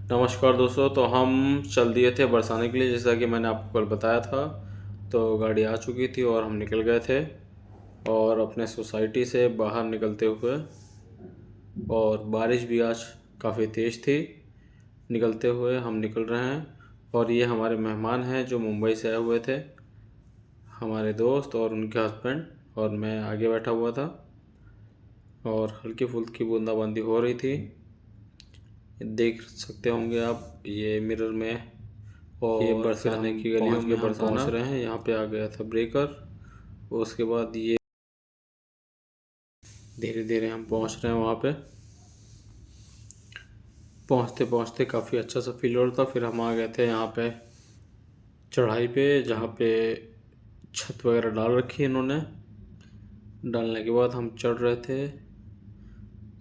नमस्कार दोस्तों। तो हम चल दिए थे बरसाने के लिए, जैसा कि मैंने आपको कल बताया था। तो गाड़ी आ चुकी थी और हम निकल गए थे और अपने सोसाइटी से बाहर निकलते हुए, और बारिश भी आज काफ़ी तेज़ थी। निकलते हुए हम निकल रहे हैं और ये हमारे मेहमान हैं जो मुंबई से आए हुए थे, हमारे दोस्त और उनके हस्बैंड, और मैं आगे बैठा हुआ था और हल्की फुल्की बूंदाबांदी हो रही थी। देख सकते होंगे आप ये मिरर में। और ये बरसाने की गलियों में हम पहुंच रहे हैं। यहाँ पे आ गया था ब्रेकर। उसके बाद ये धीरे धीरे हम पहुंच रहे हैं वहाँ पे। पहुँचते पहुँचते काफ़ी अच्छा सा फील हो रहा था। फिर हम आ गए थे यहाँ पे चढ़ाई पे, जहाँ पे छत वगैरह डाल रखी है इन्होंने। डालने के बाद हम चढ़ रहे थे।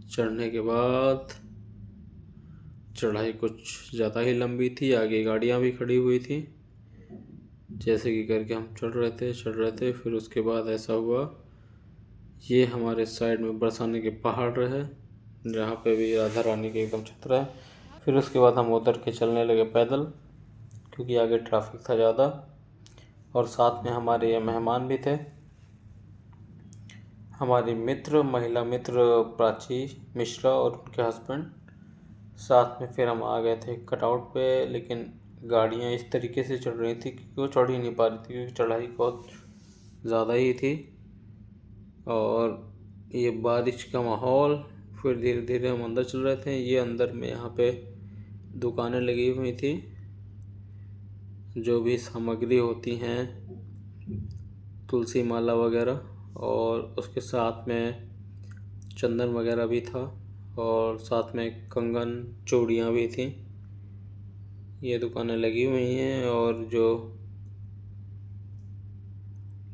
चढ़ने के बाद चढ़ाई कुछ ज़्यादा ही लंबी थी, आगे गाड़ियाँ भी खड़ी हुई थी। जैसे कि करके हम चढ़ रहे थे। फिर उसके बाद ऐसा हुआ, ये हमारे साइड में बरसाने के पहाड़ रहे, जहाँ पे भी राधा रानी के एकदम चित्र है। फिर उसके बाद हम उतर के चलने लगे पैदल, क्योंकि आगे ट्रैफिक था ज़्यादा। और साथ में हमारे ये मेहमान भी थे, हमारी मित्र, महिला मित्र प्राची मिश्रा और उनके हस्बैंड साथ में। फिर हम आ गए थे कटआउट पे, लेकिन गाड़ियाँ इस तरीके से चढ़ रही थी कि वो चढ़ ही नहीं पा रही थी, क्योंकि चढ़ाई बहुत ज़्यादा ही थी। और ये बारिश का माहौल। फिर धीरे धीरे हम अंदर चल रहे थे। ये अंदर में यहाँ पे दुकानें लगी हुई थी, जो भी सामग्री होती हैं, तुलसी माला वगैरह, और उसके साथ में चंदन वगैरह भी था, और साथ में कंगन चूड़ियाँ भी थी। ये दुकानें लगी हुई हैं, और जो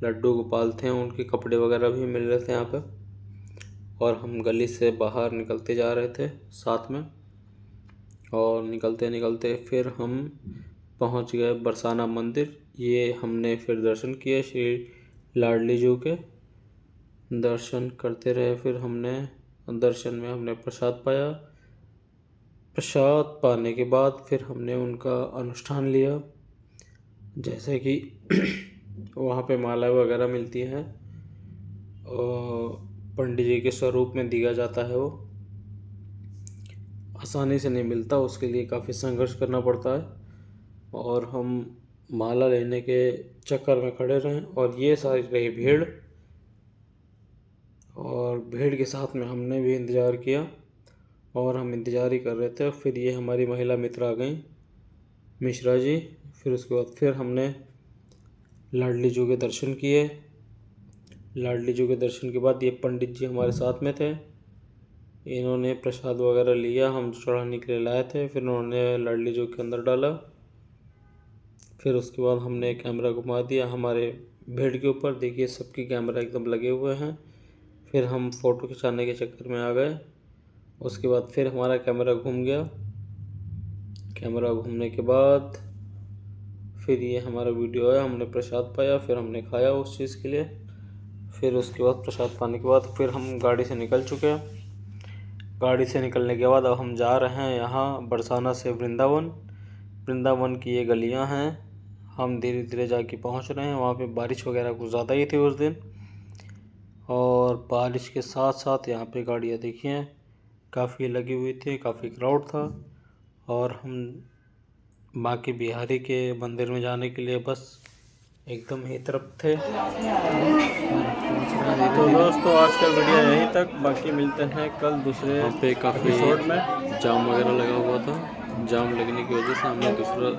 लड्डू गोपाल थे उनके कपड़े वगैरह भी मिल रहे थे यहाँ पे। और हम गली से बाहर निकलते जा रहे थे साथ में, और निकलते निकलते फिर हम पहुंच गए बरसाना मंदिर। ये हमने फिर दर्शन किए श्री लाडली जी के। दर्शन करते रहे। फिर हमने दर्शन में हमने प्रसाद पाया। प्रसाद पाने के बाद फिर हमने उनका अनुष्ठान लिया, जैसे कि वहाँ पे माला वगैरह मिलती हैं और पंडित जी के स्वरूप में दिया जाता है। वो आसानी से नहीं मिलता, उसके लिए काफ़ी संघर्ष करना पड़ता है। और हम माला लेने के चक्कर में खड़े रहे, और ये सारी रही भीड़, और भीड़ के साथ में हमने भी इंतज़ार किया, और हम इंतज़ार ही कर रहे थे। फिर ये हमारी महिला मित्र आ गई, मिश्रा जी। फिर उसके बाद फिर हमने लाडली जी के दर्शन किए। लाडली जी के दर्शन के बाद ये पंडित जी हमारे साथ में थे, इन्होंने प्रसाद वगैरह लिया, हम चढ़ाने के लिए लाए थे। फिर उन्होंने लाडली जी के अंदर डाला। फिर उसके बाद हमने कैमरा घुमा दिया हमारे भीड़ के ऊपर। देखिए सबकी कैमरा एकदम लगे हुए हैं। फिर हम फ़ोटो खिंचाने के चक्कर में आ गए। उसके बाद फिर हमारा कैमरा घूम गया। कैमरा घूमने के बाद फिर ये हमारा वीडियो आया, हमने प्रसाद पाया, फिर हमने खाया उस चीज़ के लिए। फिर उसके बाद प्रसाद पाने के बाद फिर हम गाड़ी से निकल चुके हैं। गाड़ी से निकलने के बाद अब हम जा रहे हैं यहाँ बरसाना से वृंदावन। वृंदावन की ये गलियाँ हैं, हम धीरे धीरे जाके पहुँच रहे हैं। वहाँ पे बारिश वगैरह कुछ ज़्यादा ही थी उस दिन, और बारिश के साथ साथ यहाँ पे गाड़ियाँ देखिए काफ़ी लगी हुई थी, काफ़ी क्राउड था। और हम बाकी बिहारी के मंदिर में जाने के लिए बस एकदम ही तरफ थे। तो दोस्तों आज का वीडियो यहीं तक, बाकी मिलते हैं कल दूसरे पे काफ़ी एपिसोड में। जाम वगैरह लगा हुआ था, जाम लगने की वजह से हमने दूसरा